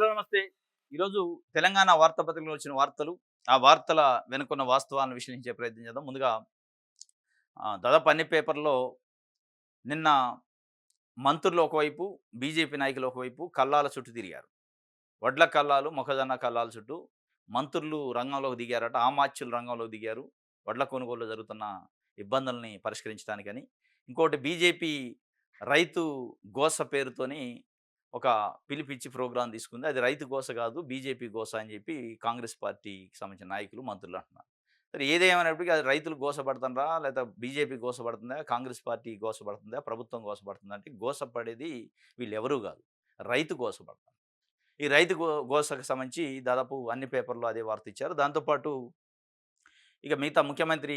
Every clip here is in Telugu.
హలో నమస్తే. ఈరోజు తెలంగాణ వార్తాపత్రికలో వచ్చిన వార్తలు, ఆ వార్తల వెనుకున్న వాస్తవాలను విశ్లేషించే ప్రయత్నం చేద్దాం. ముందుగా దాదాపు అన్ని పేపర్‌లో నిన్న మంత్రులు ఒకవైపు, బీజేపీ నాయకులు ఒకవైపు కల్లాల చుట్టూ తిరిగారు. వడ్ల కల్లాలు, మొక్కజొన్న కల్లాల చుట్టూ మంత్రులు రంగంలోకి దిగారట. ఆమాత్యులు రంగంలోకి దిగారు. వడ్ల కొనుగోలులో జరుగుతున్న ఇబ్బందుల్ని పరిష్కరించడానికని. ఇంకోటి బీజేపీ రైతు గోస పేరుతోని ఒక పిలిపిచ్చి ప్రోగ్రామ్ తీసుకుంది. అది రైతు గోస కాదు, బీజేపీ గోస అని చెప్పి కాంగ్రెస్ పార్టీకి సంబంధించిన నాయకులు, మంత్రులు అంటున్నారు. సరే ఏదేమైనప్పటికీ అది రైతులు గోసపడుతుండ్రా? లేదా బీజేపీ గోసపడుతుందా? కాంగ్రెస్ పార్టీ గోసపడుతుందా? ప్రభుత్వం గోసపడుతుందా? అంటే గోసపడేది వీళ్ళెవరూ గాదు. రైతు గోసపడతారు. ఈ రైతు గోసకు సంబంధించి దాదాపు అన్ని పేపర్‌లో అదే వార్త ఇచ్చారు. దాంతో పాటు ఇక మిగతా ముఖ్యమంత్రి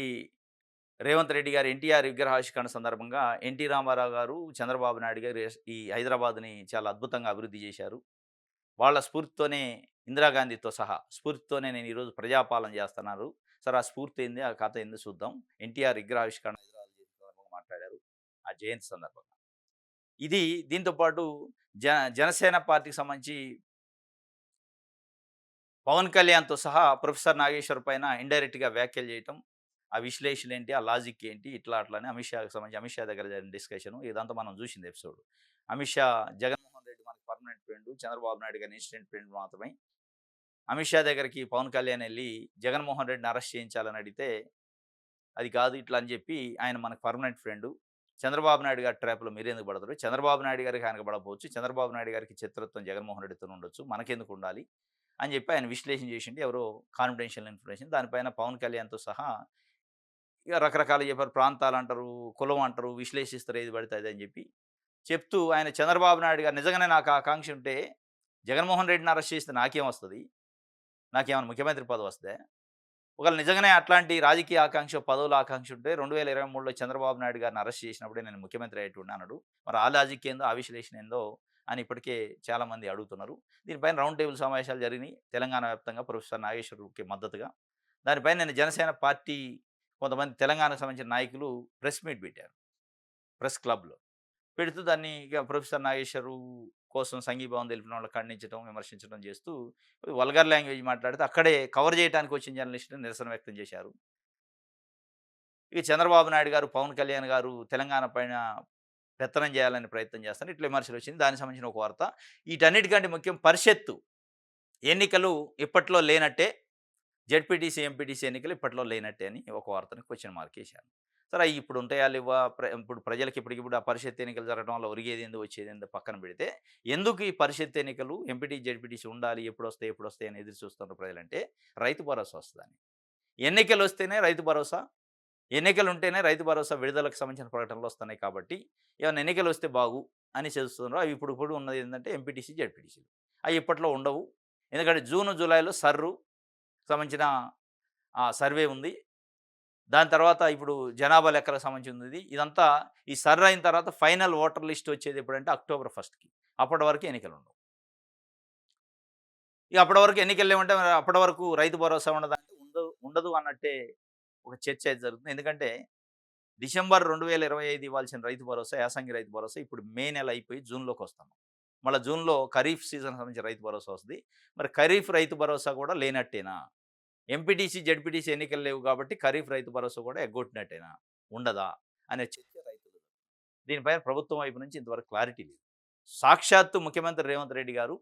రేవంత్ రెడ్డి గారి ఎన్టీఆర్ విగ్రహావిష్కరణ సందర్భంగా ఎన్టీ రామారావు గారు, చంద్రబాబు నాయుడు గారు ఈ హైదరాబాద్‌ని చాలా అద్భుతంగా అభివృద్ధి చేశారు. వాళ్ళ స్ఫూర్తితోనే ఇందిరాగాంధీతో సహా స్ఫూర్తితోనే నేను ఈరోజు ప్రజాపాలన చేస్తున్నారు. సరే ఆ స్ఫూర్తి ఏంది? ఆ కథ ఏందో చూద్దాం. ఎన్టీఆర్ విగ్రహావిష్కరణ హైదరాబాద్ చేసిన సందర్భంగా మాట్లాడారు. ఆ జయంతి సందర్భంగా. ఇది దీంతో పాటు జ జనసేన పార్టీకి సంబంధించి పవన్ కళ్యాణ్‌తో సహా ప్రొఫెసర్ నాగేశ్వర్ పైన ఇండైరెక్ట్‌గా వ్యాఖ్యలు చేయటం. ఆ విశ్లేషణ ఏంటి? ఆ లాజిక్ ఏంటి? ఇట్లా అట్లా అని అమిత్ షాకి సంబంధించి అమిత్ షా దగ్గర జరిగిన డిస్కషను ఇదంతా మనం చూసింది ఎపిసోడ్. అమిత్ షా జగన్మోహన్ రెడ్డి మనకు పర్మనెంట్ ఫ్రెండు. చంద్రబాబు నాయుడు గారు ఇన్సిడెంట్ ఫ్రెండ్ మాత్రమే. అమిత్ షా దగ్గరికి పవన్ కళ్యాణ్ ఎళ్లి జగన్మోహన్ రెడ్డిని అరెస్ట్ చేయించాలని అడిగితే, అది కాదు ఇట్లా అని చెప్పి ఆయన మనకు పర్మనెంట్ ఫ్రెండు. చంద్రబాబు నాయుడు గారి ట్రాప్‌లో మీరెందుకు పడతారు? చంద్రబాబు నాయుడు గారికి ఆయనకు పడకపోవచ్చు. చంద్రబాబు నాయుడు గారికి చిత్రత్వం జగన్మోహన్ రెడ్డితోనే ఉండొచ్చు. మనకెందుకు ఉండాలి? అని చెప్పి ఆయన విశ్లేషణ చేసిండు. ఎవరో కాన్ఫిడెన్షియల్ ఇన్ఫర్మేషన్. దానిపైన పవన్ కళ్యాణ్‌తో సహా ఇక రకరకాలుగా చెప్పారు. ప్రాంతాలంటారు, కులం అంటారు, విశ్లేషిస్తారు ఏది పడితే అది అని చెప్పి. చెప్తూ ఆయన చంద్రబాబు నాయుడు గారు నిజంగానే నాకు ఆ ఆకాంక్ష ఉంటే జగన్మోహన్ రెడ్డిని అరెస్ట్ చేస్తే నాకేమొస్తది? నాకేమన్నా ముఖ్యమంత్రి పదవొస్తదా? ఒకవేళ నిజంగానే అట్లాంటి రాజకీయ ఆకాంక్ష, పదవుల ఆకాంక్ష ఉంటే 2023లో చంద్రబాబు నాయుడు గారిని అరెస్ట్ చేసినప్పుడే నేను ముఖ్యమంత్రి అయ్యేటోడిని అన్నాడు. మరి ఆ లాజిక్ ఏందో, ఆ విశ్లేషణ ఏందో అని ఇప్పటికే చాలామంది అడుగుతున్నారు. దీనిపైన రౌండ్ టేబుల్ సమావేశాలు జరిగినాయి. తెలంగాణ వ్యాప్తంగా ప్రొఫెసర్ నాగేశ్వరరావుకి మద్దతుగా. దానిపైన నిన్న జనసేన పార్టీ కొంతమంది తెలంగాణకు సంబంధించిన నాయకులు ప్రెస్ మీట్ పెట్టారు. ప్రెస్ క్లబ్‌లో. పెడుతూ దాన్ని ఇక ప్రొఫెసర్ నాగేశ్వరరావు కోసం సంఘీభావం తెలిపిన వాళ్ళని ఖండించడం, విమర్శించడం చేస్తూ వల్గర్ లాంగ్వేజ్ మాట్లాడితే అక్కడే కవర్ చేయడానికి వచ్చిన జర్నలిస్టులు నిరసన వ్యక్తం చేశారు. ఇక చంద్రబాబు నాయుడు గారు, పవన్ కళ్యాణ్ గారు తెలంగాణ పైన పెత్తనం చేయాలని ప్రయత్నం చేస్తారు. ఇట్లా విమర్శలు వచ్చింది. దానికి సంబంధించిన ఒక వార్త. వీటన్నిటికంటే ముఖ్యం పరిషత్తు ఎన్నికలు ఇప్పట్లో లేనట్టే. జెడ్పీటీసీ, ఎంపీటీసీ ఎన్నికలు ఇప్పట్లో లేనట్టే అని ఒక వార్తని క్వెషన్ మార్క్ ఏశారు. సరే అయి ఇప్పుడు ఉంటాయా లేవా? ఇప్పుడు ప్రజలకి ఇప్పటికిప్పుడు ఆ పరిషత్ ఎన్నికలు జరగడం వల్ల ఒరిగేదేందో, వచ్చేదేందో పక్కన పెడితే, ఎందుకు ఈ పరిషత్ ఎన్నికలు ఎంపీటీ, జెడ్పీటీసీ ఉండాలి, ఎప్పుడొస్తాయి, ఎప్పుడొస్తాయి అని ఎదురు చూస్తున్నారు ప్రజలంటే, రైతు భరోసా వస్తదని. ఎన్నికలొస్తేనే రైతు భరోసా, ఎన్నికలుంటేనే రైతు భరోసా విడుదలకు సంబంధించిన ప్రకటనలు వస్తున్నాయి కాబట్టి, ఏమన్నా ఎన్నికలొస్తే బాగు అని చూస్తున్నారు. అవి ఇప్పుడు ఉన్నది ఏందంటే ఎంపీటీసీ, జెడ్పీటీసీలు. అయి ఇప్పట్లో ఉండవు. ఎందుకంటే జూను, జూలైలో సంబంధించిన సర్వే ఉంది. దాని తర్వాత ఇప్పుడు జనాభా లెక్కలకు సంబంధించి ఉంది. ఇదంతా ఈ సర్వే అయిన తర్వాత ఫైనల్ ఓటర్ లిస్ట్ వచ్చేది ఎప్పుడంటే అక్టోబర్ 1కి. అప్పటి వరకు ఎన్నికలుండవు. ఇక అప్పటి వరకు ఎన్నికలు లేవంటే మరి అప్పటి వరకు రైతు భరోసా ఉండదా అంటే ఉండదు అన్నట్టే ఒక చర్చ అయితే జరుగుతుంది. ఎందుకంటే డిసెంబర్ 2025 ఇవ్వాల్సిన రైతు భరోసా, యాసంగి రైతు భరోసా ఇప్పుడు మే నెల అయిపోయి జూన్‌లోకొస్తున్నాం. మళ్ళా జూన్‌లో ఖరీఫ్ సీజన్‌కి సంబంధించిన రైతు భరోసా వస్తది. మరి ఖరీఫ్ రైతు భరోసా కూడా లేనట్టేనా? ఎంపీటీసీ, జెడ్పీటీసీ ఎన్నికలు లేవు కాబట్టి ఖరీఫ్ రైతు భరోసా కూడా ఎగ్గొట్టినట్టేనా? ఉండదా? అనే చర్చ రైతులు. దీనిపైన ప్రభుత్వం వైపు నుంచి ఇంతవరకు క్లారిటీ లేదు. సాక్షాత్తు ముఖ్యమంత్రి రేవంత్ రెడ్డి గారు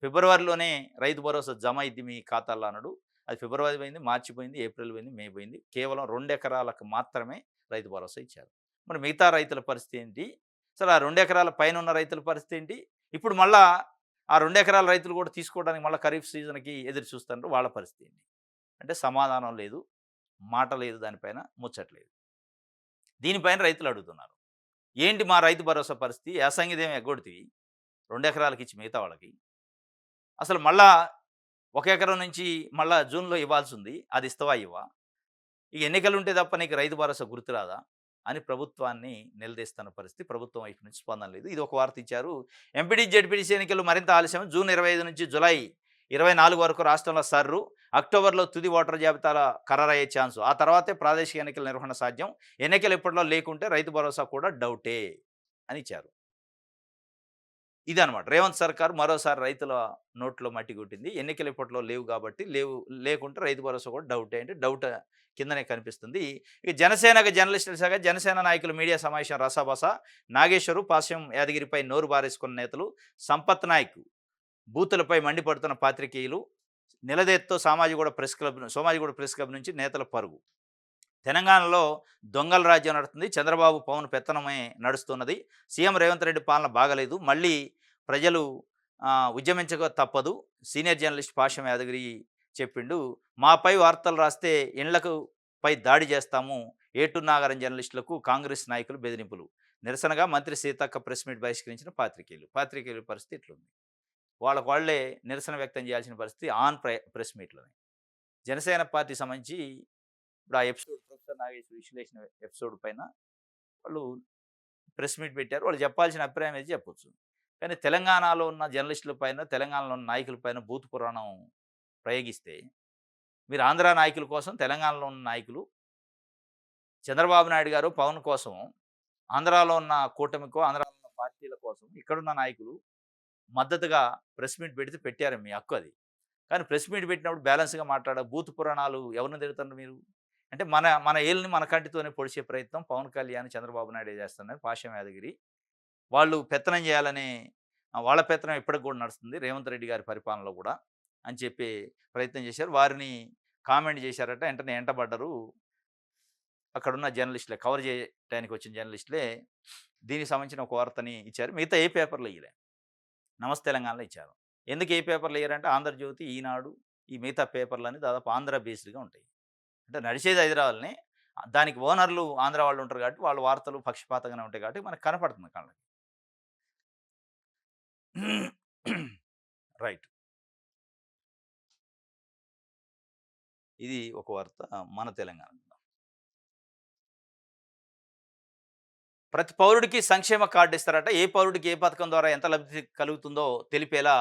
ఫిబ్రవరిలోనే రైతు భరోసా జమ అయిద్ది మీ ఖాతాల్లో అన్నాడు. అది ఫిబ్రవరి పోయింది, మార్చి పోయింది, ఏప్రిల్ పోయింది, మే పోయింది. కేవలం 2 ఎకరాలకు మాత్రమే రైతు భరోసా ఇచ్చారు. మరి మిగతా రైతుల పరిస్థితి ఏంటి? అసలు ఆ 2 ఎకరాల పైనున్న రైతుల పరిస్థితి ఏంటి? ఇప్పుడు మళ్ళా ఆ 2 ఎకరాల రైతులు కూడా తీసుకోవడానికి మళ్ళా ఖరీఫ్ సీజన్‌కి ఎదురు చూస్తున్నారు. వాళ్ళ పరిస్థితి ఏంటి? అంటే సమాధానం లేదు. మాట లేదు దానిపైన. ముచ్చట లేదు. దీనిపైన రైతులు అడుగుతున్నారు. ఏంటి మా రైతు భరోసా పరిస్థితి? యాసంగిదేమో ఎగ్గొడితివి. 2 ఎకరాలకిచ్చి మిగతా వాళ్ళకి. అసలు మళ్ళా 1 ఎకరం నుంచి మళ్ళా జూన్‌లో ఇవ్వాల్సుంది. అది ఇస్తావా? ఇవ్వా? ఈ ఎన్నికలుంటే తప్ప నీకు రైతు భరోసా గుర్తురాదా? అని ప్రభుత్వాన్ని నిలదీస్తున్న పరిస్థితి. ప్రభుత్వం వైపు నుంచి స్పందన లేదు. ఇది ఒక వార్త ఇచ్చారు. ఎంపీటీ, జెడ్పీటీసీ ఎన్నికలు మరింత ఆలస్యం. జూన్ 25 నుంచి జులై 24 వరకు రాష్ట్రంలో సర్రు. అక్టోబర్‌లో తుది ఓటర్ జాబితాల ఖరారయ్యే ఛాన్సు. ఆ తర్వాతే ప్రాదేశిక ఎన్నికల నిర్వహణ సాధ్యం. ఎన్నికలు ఇప్పట్లో లేకుంటే రైతు భరోసా కూడా డౌటే అని ఇచ్చారు. ఇదనమాట. రేవంత్ సర్కార్ మరోసారి రైతుల నోట్లో మట్టి కొట్టింది. ఎన్నికలు ఇప్పట్లో లేవు కాబట్టి లేకుంటే రైతు భరోసా కూడా డౌటే అంటే డౌట్ కిందనే కనిపిస్తుంది. ఇక జనసేనకి జర్నలిస్టుల శాఖ జనసేన నాయకులు మీడియా సమావేశం రసాబస. నాగేశ్వరు, పాశ్యం యాదగిరిపై నోరు బారేసుకున్న నేతలు, సంపత్ నాయక్ బూతులపై మండిపడుతున్న పాత్రికేయులు, నిలదీత్తో సోమాజిగూడ ప్రెస్ క్లబ్ నుంచి నేతల పరుగు. తెలంగాణలో దొంగల రాజ్యం నడుస్తుంది. చంద్రబాబు, పవన్ పెత్తనమే నడుస్తున్నది. సీఎం రేవంత్ రెడ్డి పాలన బాగలేదు. మళ్ళీ ప్రజలు ఉద్యమించక తప్పదు. సీనియర్ జర్నలిస్ట్ పాషం యాదగిరి చెప్పిండు. మాపై వార్తలు రాస్తే ఇండ్లకు పై దాడి చేస్తాము. ఏటూరు నాగరం జర్నలిస్టులకు కాంగ్రెస్ నాయకులు బెదిరింపులు. నిరసనగా మంత్రి సీతక్క ప్రెస్ మీట్ బహిష్కరించిన పాత్రికేయుల పరిస్థితి ఇట్లుంది. వాళ్ళకు వాళ్ళే నిరసన వ్యక్తం చేయాల్సిన పరిస్థితి ఆన్ ప్రెస్ మీట్లోనే. జనసేన పార్టీ సంబంధించి ఇప్పుడు ఆ ఎపిసోడ్ ప్రొఫెసర్ నాగేశ్వర విశ్లేషణ ఎపిసోడ్ పైన వాళ్ళు ప్రెస్ మీట్ పెట్టారు. వాళ్ళు చెప్పాల్సిన అభిప్రాయం అయితే చెప్పొచ్చు. కానీ తెలంగాణలో ఉన్న జర్నలిస్టుల పైన, తెలంగాణలో ఉన్న నాయకుల పైన భూత పురాణం ప్రయోగిస్తే, మీరు ఆంధ్ర నాయకుల కోసం, తెలంగాణలో ఉన్న నాయకులు చంద్రబాబు నాయుడు గారు, పవన్ కోసం, ఆంధ్రాలో ఉన్న కూటమికో, ఆంధ్రాలో ఉన్న పార్టీల కోసం ఇక్కడున్న నాయకులు మద్దతుగా ప్రెస్ మీట్ పెడితే పెట్టారు. మీ హక్కు అది. కానీ ప్రెస్ మీట్ పెట్టినప్పుడు బ్యాలెన్స్గా భూత పురాణాలు ఎవరిని తిడుతున్నారు మీరు? అంటే మన మన ఏళ్ళని మన కంటితోనే పొడిచే ప్రయత్నం పవన్ కళ్యాణ్, చంద్రబాబు నాయుడు చేస్తున్నారు. పాషం యాదగిరి వాళ్ళు పెత్తనం చేయాలనే వాళ్ళ పెత్తనం ఇప్పటికి కూడా నడుస్తుంది. రేవంత్ రెడ్డి గారి పరిపాలనలో కూడా అని చెప్పి ప్రయత్నం చేశారు. వారిని కామెంట్ చేశారట. వెంటనే ఎంటబడ్డరు. అక్కడున్న జర్నలిస్టులే, కవర్ చేయడానికి వచ్చిన జర్నలిస్టులే దీనికి సంబంధించిన ఒక వార్తని ఇచ్చారు. మిగతా ఏ పేపర్లో ఇయ్యలే. నమస్తే తెలంగాణలో ఇచ్చారు. ఎందుకు ఏ పేపర్లు ఇయ్యారంటే ఆంధ్రజ్యోతి, ఈనాడు, ఈ మిగతా పేపర్లన్నీ దాదాపు ఆంధ్ర బేస్డ్గా ఉంటాయి. అంటే నడిచేది హైదరాబాద్‌నే. దానికి ఓనర్లు ఆంధ్ర వాళ్ళు ఉంటారు కాబట్టి వాళ్ళ వార్తలు పక్షపాతంగానే ఉంటాయి కాబట్టి మనకు కనపడుతుంది కళ్ళకి. రైట్. ఇది ఒక వార్త మన తెలంగాణ. ప్రతి పౌరుడికి సంక్షేమ కార్డు ఇస్తారట. ఏ పౌరుడికి ఏ పథకం ద్వారా ఎంత లబ్ధి కలుగుతుందో తెలిపేలా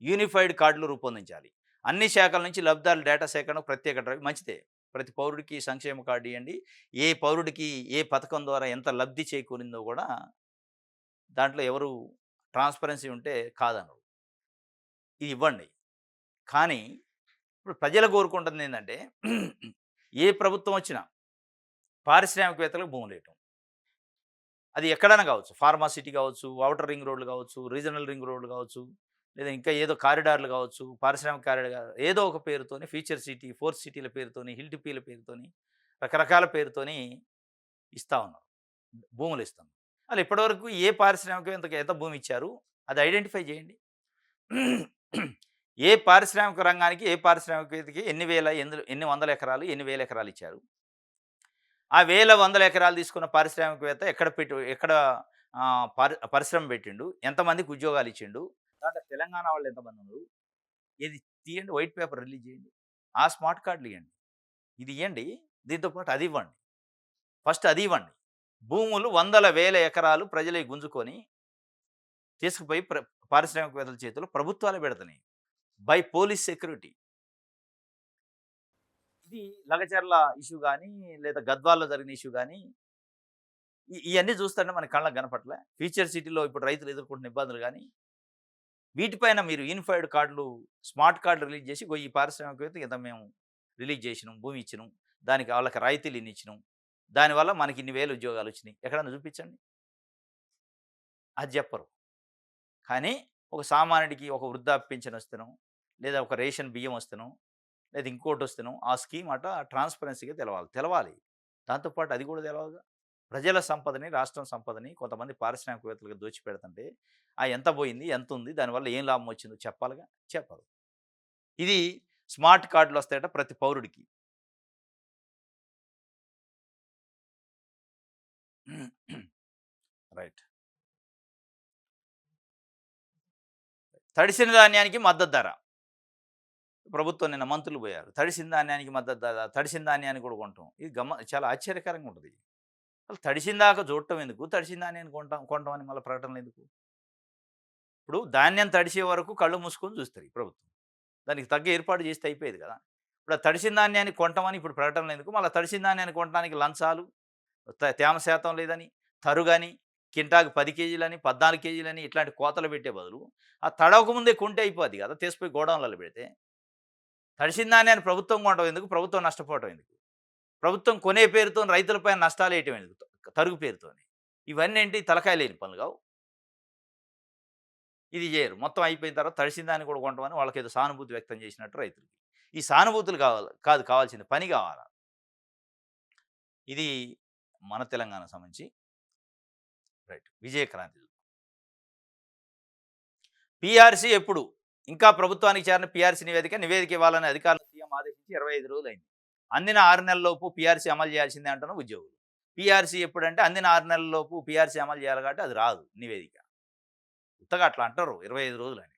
యూనిఫైడ్ కార్డులు రూపొందించాలి. అన్ని శాఖల నుంచి లబ్ధిదారుల డేటా సేకరణకు ప్రత్యేక డ్రైవ్. మంచిదే. ప్రతి పౌరుడికి సంక్షేమ కార్డు ఇవ్వండి. ఏ పౌరుడికి ఏ పథకం ద్వారా ఎంత లబ్ధి చేకూరిందో కూడా దాంట్లో ఎవరు ట్రాన్స్పరెన్సీ ఉంటే కాదనరు. ఇది ఇవ్వండి. కానీ ఇప్పుడు ప్రజలు కోరుకుంటుంది ఏంటంటే ఏ ప్రభుత్వం వచ్చినా పారిశ్రామికవేత్తలకు భూములు. అది ఎక్కడైనా కావచ్చు. ఫార్మాసిటీ కావచ్చు, ఔటర్ రింగ్ రోడ్లు కావచ్చు, రీజనల్ రింగ్ రోడ్లు కావచ్చు, లేదా ఇంకా ఏదో కారిడార్లు కావచ్చు, పారిశ్రామిక కారిడార్ ఏదో ఒక పేరుతోని ఫీచర్ సిటీ, ఫోర్త్ సిటీల పేరుతోని, హిల్ టిపీల పేరుతోని, రకరకాల పేరుతోని ఇస్తా ఉన్నారు. భూములు ఇస్తాం. అలా ఇప్పటివరకు ఏ పారిశ్రామికవేత్తకి ఎంత భూమి ఇచ్చారు అది ఐడెంటిఫై చేయండి. ఏ పారిశ్రామిక రంగానికి, ఏ పారిశ్రామికవేత్తకి ఎన్ని వందల ఎకరాలు, ఎన్ని వేల ఎకరాలు ఇచ్చారు. ఆ వేల వందల ఎకరాలు తీసుకున్న పారిశ్రామికవేత్త ఎక్కడ పరిశ్రమ పెట్టిండు, ఎంతమందికి ఉద్యోగాలు ఇచ్చిండు, దాంట్లో తెలంగాణ వాళ్ళు ఎంతమంది ఉన్నారు, ఇది తీయండి. వైట్ పేపర్ రిలీజ్ చేయండి. ఆ స్మార్ట్ కార్డులు ఇవ్వండి. ఇది ఇవ్వండి. దీంతో పాటు అది ఇవ్వండి. ఫస్ట్ అది ఇవ్వండి. భూములు వందల వేల ఎకరాలు ప్రజలే గుంజుకొని తీసుకుపోయి పారిశ్రామికవేత్తల చేతిలో ప్రభుత్వాలు పెడుతున్నాయి బై పోలీస్ సెక్యూరిటీ. ఇది లగచర్ల ఇష్యూ కానీ, లేదా గద్వాల్లో జరిగిన ఇష్యూ కానీ, ఇవన్నీ చూస్తుంటే మన కళ్ళకు కనపట్లే. ఫ్యూచర్ సిటీలో ఇప్పుడు రైతులు ఎదుర్కొంటున్న ఇబ్బందులు కానీ, వీటిపైన మీరు యూనిఫైడ్ కార్డులు, స్మార్ట్ కార్డులు రిలీజ్ చేసి ఈ పారిశ్రామికవేత్తకి ఇంత మేము రిలీజ్ చేసినాం, భూమి ఇచ్చినాం, దానికి వాళ్ళకి రాయితీలు ఇన్ని ఇచ్చినాం, దానివల్ల మనకి ఇన్ని వేలు ఉద్యోగాలు వచ్చినాయి, ఎక్కడన్నా చూపించండి. అది చెప్పరు. కానీ ఒక సామాన్యుడికి ఒక వృద్ధాప్య పింఛన్ వస్తేనో, లేదా ఒక రేషన్ బియ్యం వస్తేనో, లేదా ఇంకోటి వస్తేనో ఆ స్కీమ్ అట ట్రాన్స్పరెన్సీగా తెలవాలి. దాంతోపాటు అది కూడా తెలవగా ప్రజల సంపదని, రాష్ట్రం సంపదని కొంతమంది పారిశ్రామికవేత్తలకు దోచిపెడుతుంటే ఎంత పోయింది, ఎంత ఉంది, దానివల్ల ఏం లాభం వచ్చిందో చెప్పాలిగా. చెప్పరు. ఇది స్మార్ట్ కార్డులు వస్తాయట ప్రతి పౌరుడికి. రైట్. తడిసిన ధాన్యానికి మద్దతు ధర. ప్రభుత్వం నిన్న మంత్రులు పోయారు. తడిసిన ధాన్యానికి మద్దతు ధర, తడిసిన ధాన్యాన్ని కూడా కొంటాం. ఇది చాలా ఆశ్చర్యకరంగా ఉంటుంది. అసలు తడిసిన దాకా చూడటం ఎందుకు, తడిసిన ధాన్యాన్ని కొంటామని మళ్ళీ ప్రకటనలు ఎందుకు? ఇప్పుడు ధాన్యం తడిసే వరకు కళ్ళు మూసుకొని చూస్తారు ఈ ప్రభుత్వం. దానికి తగ్గ ఏర్పాటు చేస్తే అయిపోయేది కదా. ఇప్పుడు ఆ తడిసిన ధాన్యాన్ని కొంటామని ఇప్పుడు ప్రకటనలు ఎందుకు? మళ్ళీ తడిసిన ధాన్యాన్ని కొనడానికి లంచాలు, తేమ శాతం లేదని, తరుగని, కింటాకు 10 కేజీలని, 14 కేజీలని ఇట్లాంటి కోతలు పెట్టే బదులు, ఆ తడవక ముందే కొంటే అయిపోద్ది కదా! తీసిపోయి గోడౌన్‌లలో పెడితే. తడిసిన ధాన్యాన్ని ప్రభుత్వం కొనడం ఎందుకు? ప్రభుత్వం నష్టపోవటం ఎందుకు? ప్రభుత్వం కొనే పేరుతోని రైతుల పైన నష్టాలేయటం ఎందుకు? తరుగు పేరుతోని. ఇవన్నీ ఏంటి తలకాయ లేని పనులు కావు. ఇది జేయరు. మొత్తం అయిపోయిన తర్వాత తడిసిన దాన్ని కూడా కొంటామని వాళ్ళకేదో సానుభూతి వ్యక్తం చేసినట్టు రైతులకి. ఈ సానుభూతులు కాదు కావాల్సింది పని కావాల. ఇది మన తెలంగాణకు సంబంధించి రైట్. విజయక్రాంతి. పీఆర్సీ ఎప్పుడు? ఇంకా ప్రభుత్వానికి చేరిన పీఆర్సీ నివేదిక ఇవ్వాలని అధికారులను సీఎం ఆదేశించి 25 రోజులైంది. అందిన 6 నెలల్లోపు పీఆర్సీ అమలు చేయాల్సిందే అంటున్న ఉద్యోగులు. పీఆర్సీ ఎప్పుడంటే అందిన 6 నెలల్లోపు పీఆర్సీ అమలు చేయాలి కాబట్టి అది రాదు నివేదిక. ఉత్తగా అట్లా అంటారు 25 రోజులని.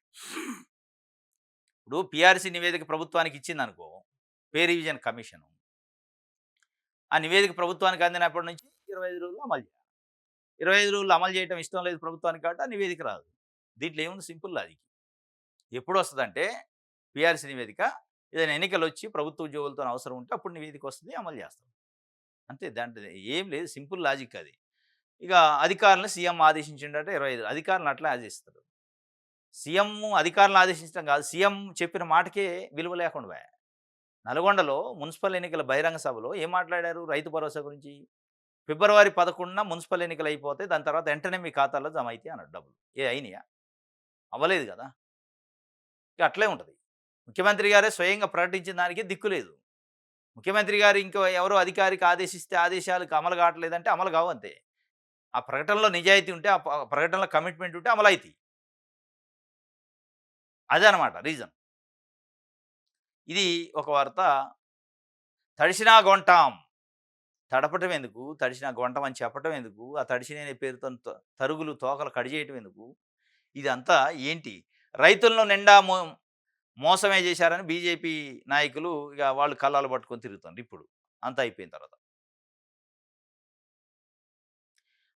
ఇప్పుడు పీఆర్సీ నివేదిక ప్రభుత్వానికి ఇచ్చిందనుకో, పే రివిజన్ కమిషను. ఆ నివేదిక ప్రభుత్వానికి అందినప్పటి నుంచి 25 రోజుల్లో అమలు చేయాలి. 25 రోజులు అమలు చేయడం ఇష్టం లేదు ప్రభుత్వానికి కాబట్టి ఆ నివేదిక రాదు. దీంట్లో ఏముంది సింపుల్ లాజిక్. ఎప్పుడు వస్తదంటే పీఆర్సీ నివేదిక ఏదైనా ఎన్నికలొచ్చి ప్రభుత్వ ఉద్యోగులతో అవసరం ఉంటే అప్పుడు నివేదిక వస్తది, అమలు చేస్తాం. అంతే దాంట్లో ఏం లేదు సింపుల్ లాజిక్ అది. ఇక అధికారులను సీఎం ఆదేశించిండట 25 అధికారులను అట్లా ఆదేశిస్తారు. సీఎం అధికారులను ఆదేశించడం కాదు, సీఎం చెప్పిన మాటకే విలువ లేకుండా పోయే. నల్గొండలో మున్సిపల్ ఎన్నికల బహిరంగ సభలో ఏం మాట్లాడారు రైతు భరోసా గురించి? ఫిబ్రవరి 11న మున్సిపల్ ఎన్నికలు అయిపోతాయి. దాని తర్వాత వెంటనే మీ ఖాతాలో జమ అయితాయి అన్నాడు డబ్బులు. అయినాయా? అవ్వలేదు కదా! ఇక అట్లే ఉంటది. ముఖ్యమంత్రి గారే స్వయంగా ప్రకటించిన దానికి దిక్కు లేదు. ముఖ్యమంత్రి గారు ఇంకో ఎవరో అధికారికి ఆదేశిస్తే ఆదేశాలకు అమలు కావట్లేదంటే అమలు కావంతే. ఆ ప్రకటనలో నిజాయితీ ఉంటే, ఆ ప్రకటనలో కమిట్మెంట్ ఉంటే అమలైతాయి. అదనమాట రీజన్. ఇది ఒక వార్త. తడిసినా గొంటాం. తడపటం ఎందుకు? తడిసినా గొంటం అని చెప్పటం ఎందుకు? ఆ తడిసిన పేరుతోని తరుగులు, తోకలు కడిజేయటం ఎందుకు? ఇదంతా ఏంటి? రైతులను నిండా మోసమే చేశారని బీజేపీ నాయకులు ఇక వాళ్ళు కళ్ళాలు పట్టుకొని తిరుగుతున్నారు ఇప్పుడు. అంతా అయిపోయిన తర్వాత.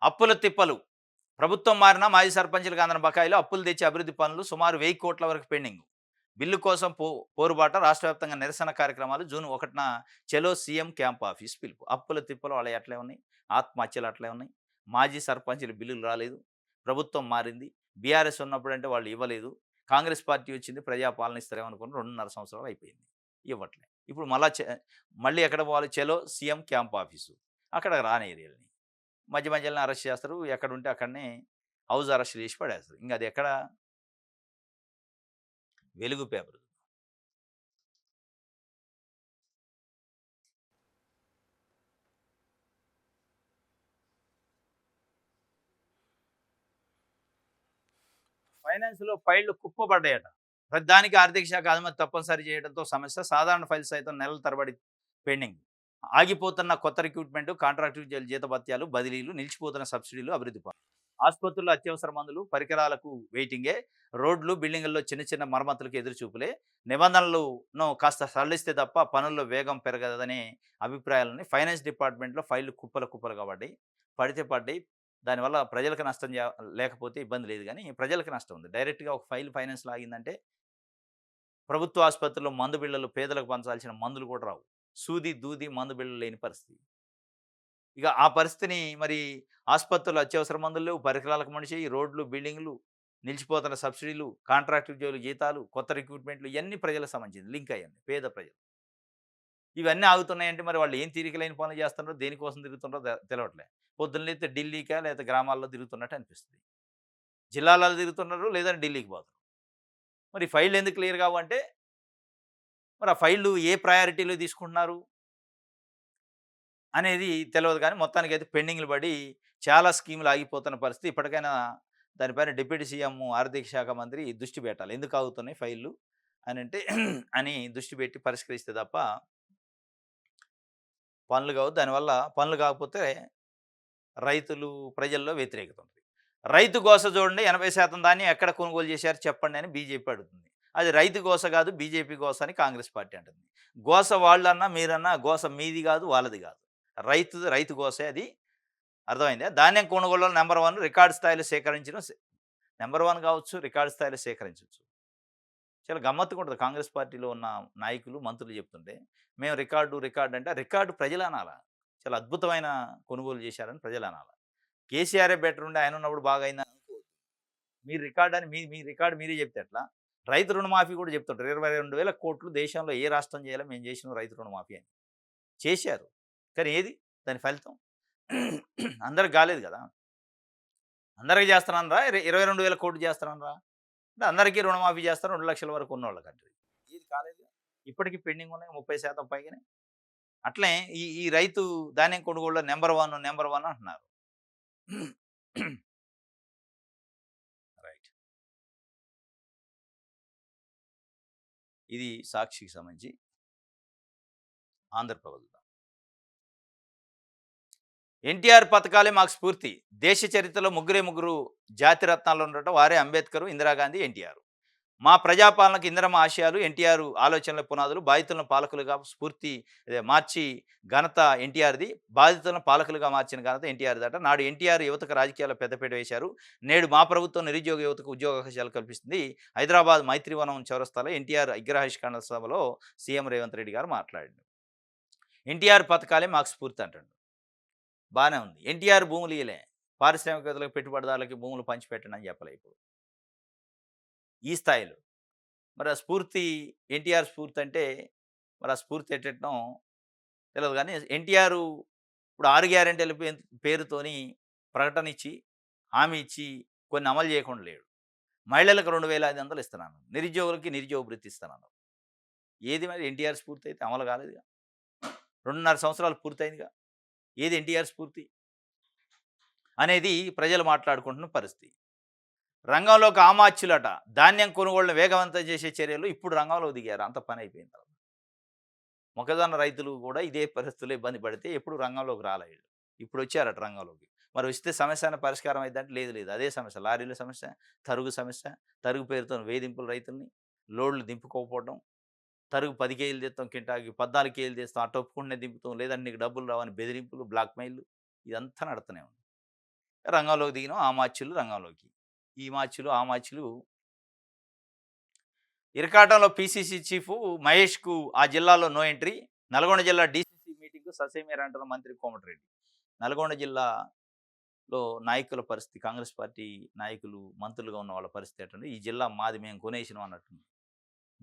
అప్పుల తిప్పలు. ప్రభుత్వం మారినా మాజీ సర్పంచులకు అందిన బకాయిలు అప్పులు తెచ్చి అభివృద్ధి పనులు సుమారు 1000 కోట్ల వరకు పెండింగ్. బిల్లు కోసం పోరుబాట రాష్ట్ర వ్యాప్తంగా నిరసన కార్యక్రమాలు జూన్ 1న చలో సీఎం క్యాంప్ ఆఫీస్ పిలుపు. అప్పుల తిప్పలు వాళ్ళ అట్లే ఉన్నాయి, ఆత్మహత్యలు అట్లే ఉన్నాయి. మాజీ సర్పంచులు బిల్లులు రాలేదు, ప్రభుత్వం మారింది. బీఆర్ఎస్ ఉన్నప్పుడు అంటే వాళ్ళు ఇవ్వలేదు, కాంగ్రెస్ పార్టీ వచ్చింది ప్రజాపాలన ఇస్తారేమనుకుని 2.5 సంవత్సరాలు అయిపోయింది, ఇవ్వట్లే. ఇప్పుడు మళ్ళీ ఎక్కడ పోవాలి? చలో సీఎం క్యాంప్ ఆఫీసు. అక్కడ రానేరియల్ని మధ్య మధ్యలో అరెస్ట్ చేస్తారు, ఎక్కడుంటే అక్కడనే హౌస్ అరెస్ట్ చేసి పడేస్తారు. ఇంకా అది ఎక్కడ? వెలుగు పేపర్. ఫైనాన్స్‌లో ఫైళ్లు కుప్పబడ్డాయట. ప్రతిదానికి ఆర్థిక శాఖ అనుమతి తప్పనిసరి చేయడంతో సమస్య. సాధారణ ఫైల్స్ సైతం నెలల తరబడి పెండింగ్. ఆగిపోతున్న కొత్త రిక్రూట్మెంట్, కాంట్రాక్ట్ జీతభత్యాలు, బదిలీలు, నిలిచిపోతున్న సబ్సిడీలు, అభివృద్ధి పనులు. ఆసుపత్రుల్లో అత్యవసర మందులు, పరికరాలకు వెయిటింగే. రోడ్లు, బిల్డింగుల్లో చిన్న చిన్న మరమ్మతులకు ఎదురుచూపులే. నిబంధనలను కాస్త సడలిస్తే తప్ప పనుల్లో వేగం పెరగదనే అభిప్రాయాలని ఫైనాన్స్ డిపార్ట్మెంట్‌లో ఫైళ్లు కుప్పలు కుప్పలుగా పడ్డాయి. పడితే పడ్డాయి. దానివల్ల ప్రజలకు నష్టం లేకపోతే ఇబ్బంది లేదు గానీ, ప్రజలకి నష్టం ఉంది. డైరెక్ట్‌గా ఒక ఫైల్ ఫైనాన్స్‌లో ఆగిందంటే, ప్రభుత్వ ఆసుపత్రుల్లో మందు బిళ్ళలు, పేదలకు పంచాల్సిన మందులు కూడా రావు. సూది, దూది, మందు బిళ్ళలు లేని పరిస్థితి. ఇక ఆ పరిస్థితిని మరి ఆసుపత్రులు అత్యవసర మందులు లేవు, పరికరాలకు మనిషి, రోడ్లు, బిల్డింగ్‌లు, నిలిచిపోతున్న సబ్సిడీలు, కాంట్రాక్ట్ ఉద్యోగుల జీతాలు, కొత్త రిక్రూట్మెంట్లు ఇయన్నీ ప్రజలకు సంబంధించింది. లింక్ అయ్యండి పేద ప్రజలు. ఇవన్నీ ఆగుతున్నాయంటే మరి వాళ్ళు ఏం తీరిక లేని పనులు చేస్తున్నారో, దేనికోసం తిరుగుతున్నారో తెలవట్లే. పొద్దున్న లేతే ఢిల్లీకా లేకపోతే గ్రామాల్లో తిరుగుతున్నట్టు అనిపిస్తుంది. జిల్లాలలో తిరుగుతున్నారు, లేదంటే ఢిల్లీకి పోతున్నారు. మరి ఫైళ్ళు ఎందుకు క్లియర్ కావంటే, మరి ఆ ఫైళ్ళు ఏ ప్రయారిటీలో తీసుకుంటున్నారు అనేది తెలవదు కానీ మొత్తానికైతే పెండింగ్‌లు పడి చాలా స్కీములు ఆగిపోతున్న పరిస్థితి. ఇప్పటికైనా దానిపైన డిప్యూటీ సీఎం ఆర్థిక శాఖ మంత్రి దృష్టి పెట్టాలి. ఎందుకు ఆగుతున్నాయి ఫైళ్ళు అనంటే అని దృష్టి పెట్టి పరిష్కరిస్తే తప్ప పనులు కావు. దానివల్ల పనులు కాకపోతే రైతులు, ప్రజల్లో వ్యతిరేకత ఉంది. రైతు గోస చూడండి, 80% ధాన్యం ఎక్కడ కొనుగోలు చేశారు చెప్పండి అని బీజేపీ అడుగుతుంది. అది రైతు గోస కాదు, బీజేపీ గోస అని కాంగ్రెస్ పార్టీ అంటుంది. గోస వాళ్ళన్నా మీరన్నా గోస మీది కాదు, వాళ్ళది కాదు. రైతు గోసే అది. అర్థమైందా? ధాన్యం కొనుగోలులో నెంబర్ 1 రికార్డు స్థాయిలో సేకరించడం. నెంబర్ 1 కావచ్చు, రికార్డు స్థాయిలో సేకరించవచ్చు. చాలా గమ్మత్తుగా ఉంటుంది కాంగ్రెస్ పార్టీలో ఉన్న నాయకులు, మంత్రులు చెప్తుంటే. మేము రికార్డు అంటే రికార్డు ప్రజలు అనాల. చాలా అద్భుతమైన కొనుగోలు చేశారని ప్రజలు అనాల. కేసీఆరే బెటర్ ఉండే ఆయన ఉన్నప్పుడు బాగా అయిందని అనుకోవద్దు. మీరు రికార్డ్ అని మీ రికార్డ్ మీరే చెప్తే ఎట్లా? రైతు రుణమాఫీ కూడా చెప్తుంటారు. 22,000 కోట్లు దేశంలో ఏ రాష్ట్రం చేయాలో మేము చేసినాం రైతు రుణమాఫీ అని. చేశారు. కానీ ఏది దాని ఫలితం? అందరికి కాలేదు కదా! అందరికి చేస్తున్నానురా 22,000 కోట్లు చేస్తున్నానురా అంటే అందరికీ రుణమాఫీ చేస్తారు 2,00,000 వరకు ఉన్నోళ్ళకంటారు. ఏది కాలేదుగా. ఇప్పటికి పెండింగ్ ఉన్నాయి 30% పైగానే. అట్లే ఈ రైతు ధాన్యం కొనుగోలులో నంబర్ 1, నంబర్ 1 అంటున్నారు. రైట్. ఇది సాక్షికి సంబంధించి ఆంధ్రప్రభ. ఎన్టీఆర్ పథకాలే మాకు స్ఫూర్తి. దేశ చరిత్రలో ముగ్గురు జాతి రత్నాలు ఉండటం వారే అంబేద్కర్, ఇందిరాగాంధీ, ఎన్టీఆర్. మా ప్రజాపాలనకు ఇందిరమ్మ ఆశయాలు, ఎన్టీఆర్ ఆలోచనల పునాదులు, బాధితులను పాలకులుగా స్ఫూర్తి మార్చి ఘనత ఎన్టీఆర్‌ది. బాధితులను పాలకులుగా మార్చిన ఘనత ఎన్టీఆర్‌దట. నాడు ఎన్టీఆర్ యువతకు రాజకీయాల్లో పెద్దపీట వేశారు. నేడు మా ప్రభుత్వం నిరుద్యోగ యువతకు ఉద్యోగ అవకాశాలు కల్పిస్తుంది. హైదరాబాద్ మైత్రివనం చౌరస్తాలో ఎన్టీఆర్ విగ్రహావిష్కరణ సభలో సీఎం రేవంత్ రెడ్డి గారు మాట్లాడిండు. ఎన్టీఆర్ పథకాలే మాకు స్ఫూర్తి అంటాడు. బానే ఉంది. ఎన్టీఆర్ భూములు ఇయలే. పారిశ్రామికవేత్తలకు, పెట్టుబడిదారులకి భూములు పంచిపెట్టండి అని చెప్పలే ఇప్పుడు. ఈ స్థాయిలో. మరి ఆ స్ఫూర్తి ఎన్టీఆర్ స్ఫూర్తి అంటే మరి ఆ స్ఫూర్తి ఎట్టెట్నో తెలవదు గానీ ఎన్టీఆర్ ఇప్పుడు 6 గ్యారంటీల పేరుతోని ప్రకటన ఇచ్చి, హామీ ఇచ్చి కొన్ని అమలు చేయకుండా లేడు. మహిళలకు 2,500 ఇస్తున్నాను. నిరుద్యోగులకి నిరుద్యోగ భృతి ఇస్తున్నాను. ఏది మరి ఎన్టీఆర్ స్ఫూర్తి అయితే అమలు కాలేదుగా. 2.5 సంవత్సరాలు పూర్తయిందిగా. ఏది ఎన్టీఆర్ స్ఫూర్తి? అనేది ప్రజలు మాట్లాడుకుంటున్న పరిస్థితి. రంగంలోకి ఆమాత్యులట. ధాన్యం కొనుగోళ్లను వేగవంతం చేసే చర్యలు ఇప్పుడు రంగంలో దిగారు. అంత పని అయిపోయిన తర్వాత. మొక్కజొన్న రైతులు కూడా ఇదే పరిస్థితుల్లో ఇబ్బంది పడితే ఎప్పుడు రంగంలోకి రాలే ఈళ్ళు. ఇప్పుడు వచ్చారట రంగంలోకి. మరి వస్తే సమస్య అన్న పరిష్కారం అయిద్దంటే లేదు లేదు. అదే సమస్య. లారీల సమస్య, తరుగు సమస్య, తరుగు పేరుతో వేధింపులు రైతుల్ని, లోడ్లు దింపుకోకపోవడం, తరుగు 10 కేజీలు తెస్తాం కింటాకి 14 కేజీలు తెస్తాం అటు ఒప్పుకుంటేనే దింపుతాం లేదంటే నీకు డబ్బులు రావని బెదిరింపులు, బ్లాక్‌మెయిల్‌లు ఇదంతా నడుస్తూనే ఉంది. రంగంలోకి దిగినాం ఆమాత్యులు రంగంలోకి. ఈ మార్చులు, ఆ మార్చులు ఇరకాటంలో పీసీసీ చీఫ్ మహేష్‌కు ఆ జిల్లాలో నో ఎంట్రీ. నల్గొండ జిల్లా డీసీసీ మీటింగ్‌కు ససేమిరా అంటున్న మంత్రి కోమటిరెడ్డి. నల్గొండ జిల్లాలో నాయకుల పరిస్థితి కాంగ్రెస్ పార్టీ నాయకులు, మంత్రులుగా ఉన్న వాళ్ళ పరిస్థితి ఎట్టుంది? ఈ జిల్లా మాది మేము కొనేసినాం అన్నట్టుంది.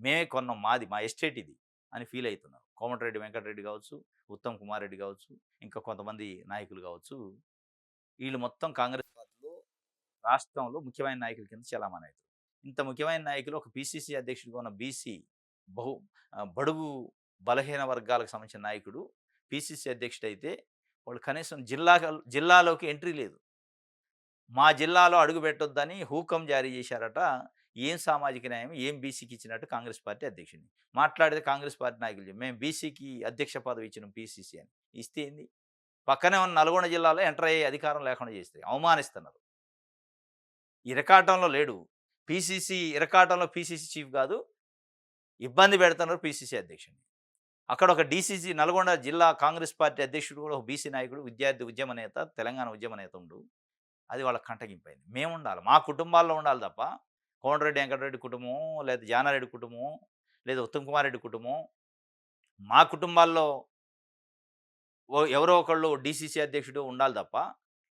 మేమే కొన్నాం మాది మా ఎస్టేట్ ఇది అని ఫీల్ అవుతున్నారు. కోమటిరెడ్డి వెంకటరెడ్డి కావచ్చు, ఉత్తమ్ కుమార్ రెడ్డి కావచ్చు, ఇంకా కొంతమంది నాయకులు కావచ్చు. వీళ్ళు మొత్తం కాంగ్రెస్ పార్టీలో రాష్ట్రంలో ముఖ్యమైన నాయకుల కింద చలామణి అవుతారు. ఇంత ముఖ్యమైన నాయకులు ఒక పీసీసీ అధ్యక్షుడిగా ఉన్న బీసీ బహు బడుగు బలహీన వర్గాలకు సంబంధించిన నాయకుడు పీసీసీ అధ్యక్షుడైతే వాళ్ళు కనీసం జిల్లాలోకి ఎంట్రీ లేదు. మా జిల్లాలో అడుగు పెట్టొద్దని హూకం జారీ చేశారట. ఏం సామాజిక న్యాయం, ఏం బీసీకి ఇచ్చినట్టు కాంగ్రెస్ పార్టీ అధ్యక్షుడిని. మాట్లాడితే కాంగ్రెస్ పార్టీ నాయకులు మేము బీసీకి అధ్యక్ష పదవి ఇచ్చినాం పీసీసీ అని. ఇస్తే ఏంది? పక్కనే ఉన్న నల్గొండ జిల్లాలో ఎంటర్ అయ్యే అధికారం లేకుండా చేస్తే అవమానిస్తున్నారు. ఇరకాటంలో లేడు. ఇరకాటంలో పీసీసీ చీఫ్ కాదు. ఇబ్బంది పెడుతున్నారు పీసీసీ అధ్యక్షుడిని. అక్కడ ఒక డీసీసీ నల్గొండ జిల్లా కాంగ్రెస్ పార్టీ అధ్యక్షుడు కూడా ఒక బీసీ నాయకుడు, విద్యార్థి ఉద్యమ నేత, తెలంగాణ ఉద్యమ నేత ఉండు. అది వాళ్ళకి కంటగింపైంది. మేముండాలి. మా కుటుంబాల్లో ఉండాలి తప్ప కోమటిరెడ్డి వెంకటరెడ్డి కుటుంబం, లేదా జానారెడ్డి కుటుంబం, లేదా ఉత్తమ్ కుమార్ రెడ్డి కుటుంబం, మా కుటుంబాల్లో ఎవరో ఒకళ్ళు డీసీసీ అధ్యక్షుడు ఉండాలి తప్ప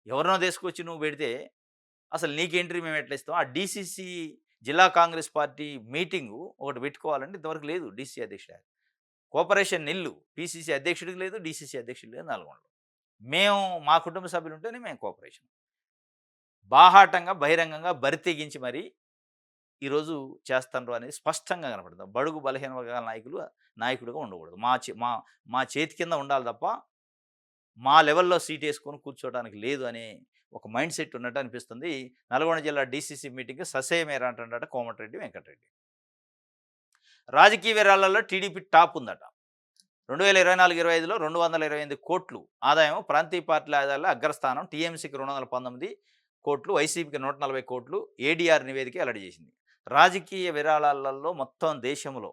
ఎవరినో తీసుకొచ్చి నువ్వు పెడితే అసలు నీకు ఎంట్రీ మేము ఎట్లా ఇస్తాం? ఆ డీసీసీ జిల్లా కాంగ్రెస్ పార్టీ మీటింగు ఒకటి పెట్టుకోవాలంటే ఇంతవరకు లేదు డీసీసీ అధ్యక్షుడు. కోఆపరేషన్ నిల్లు. పీసీసీ అధ్యక్షుడికి లేదు, డీసీసీ అధ్యక్షుడికి లేదు నల్గొండలో. మేము మా కుటుంబ సభ్యులు ఉంటేనే మేము కోఆపరేషన్. బాహాటంగా, బహిరంగంగా బరితెగించి మరి ఈరోజు చేస్తున్నారు అనేది స్పష్టంగా కనపడుతుంది. బడుగు బలహీన వర్గాల నాయకుడిగా ఉండకూడదు. మా చేతి కింద ఉండాలి తప్ప మా లెవెల్‌లో సీటేసుకొని కూర్చోవడానికి లేదు అనే ఒక మైండ్ సెట్ ఉన్నట్టు అనిపిస్తుంది. నల్గొండ జిల్లా డీసీసీ మీటింగ్ ససేమిరా అంటున్నాడట కోమటిరెడ్డి వెంకటరెడ్డి. రాజకీయ విరాళాల్లో టీడీపీ టాప్ ఉందట. 2024-25లో 228 కోట్లు ఆదాయం. ప్రాంతీయ పార్టీల ఆదాయాల్లో అగ్రస్థానం. టీఎంసీకి 219 కోట్లు, వైసీపీకి 140 కోట్లు ఏడీఆర్ నివేదిక వెల్లడి చేసింది. రాజకీయ విరాళాలలో మొత్తం దేశంలో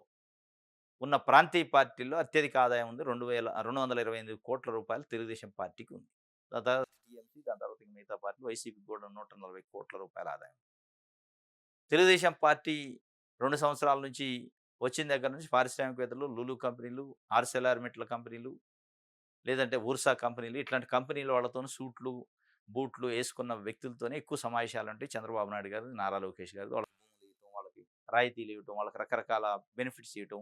ఉన్న ప్రాంతీయ పార్టీల్లో అత్యధిక ఆదాయం ఉంది. 228 కోట్ల రూపాయలు తెలుగుదేశం పార్టీకి ఉంది. దాని తర్వాత టీఎంసీ, దాని తర్వాత మిగతా పార్టీ వైసీపీకి కూడా 140 కోట్ల రూపాయల ఆదాయం. తెలుగుదేశం పార్టీ 2 సంవత్సరాల నుంచి వచ్చిన దగ్గర నుంచి పారిశ్రామికవేత్తలు, లులు కంపెనీలు, ఆర్సెలర్ మెట్ల కంపెనీలు, లేదంటే ఊర్సా కంపెనీలు ఇట్లాంటి కంపెనీల వాళ్ళతో సూట్లు, బూట్లు ఏసుకున్న వ్యక్తులతోనే ఎక్కువ సమావేశాలుంటాయి. చంద్రబాబు నాయుడు గారు, నారా లోకేష్ గారిది. వాళ్ళకి భూములు ఇవ్వటం, వాళ్ళకి రాయితీలు ఇవ్వటం, వాళ్ళకి రకరకాల బెనిఫిట్స్ ఇయ్యటం.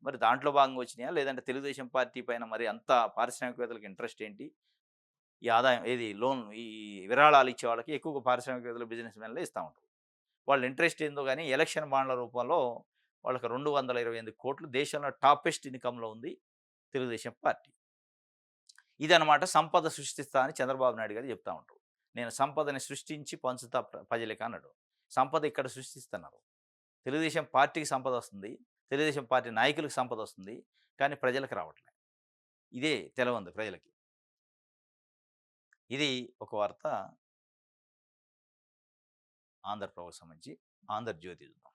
మరి దాంట్లో భాగంగా వచ్చినాయా? లేదంటే తెలుగుదేశం పార్టీ పైన మరి అంత పారిశ్రామికవేత్తలకి ఇంట్రెస్ట్ ఏంటి? ఈ ఆదాయం ఏది లోన్ ఈ విరాళాలు ఇచ్చే వాళ్ళకి ఎక్కువగా పారిశ్రామికవేత్తలు, బిజినెస్ మెన్‌లే ఇస్తా ఉంటారు. వాళ్ళ ఇంట్రెస్ట్ ఏందో గాని ఎలక్షన్ బాండ్ల రూపంలో వాళ్ళకి 228,00,00,000 దేశంలో టాపెస్ట్ ఇన్‌కమ్‌లో ఉంది తెలుగుదేశం పార్టీ. ఇదనమాట సంపద సృష్టిస్తా అని చంద్రబాబు నాయుడు గారు చెప్తా ఉంటారు. నేను సంపదని సృష్టించి పంచుతా ప్రజలకి అన్నాడు. సంపద ఇక్కడ సృష్టిస్తున్నారు. తెలుగుదేశం పార్టీకి సంపదొస్తుంది. తెలుగుదేశం పార్టీ నాయకులకు సంపదొస్తుంది. కానీ ప్రజలకు రావట్లే. ఇదే తెలవంది ప్రజలకి. ఇది ఒక వార్త ఆంధ్రప్రభకు సంబంధించి. ఆంధ్రజ్యోతి చూద్దాం.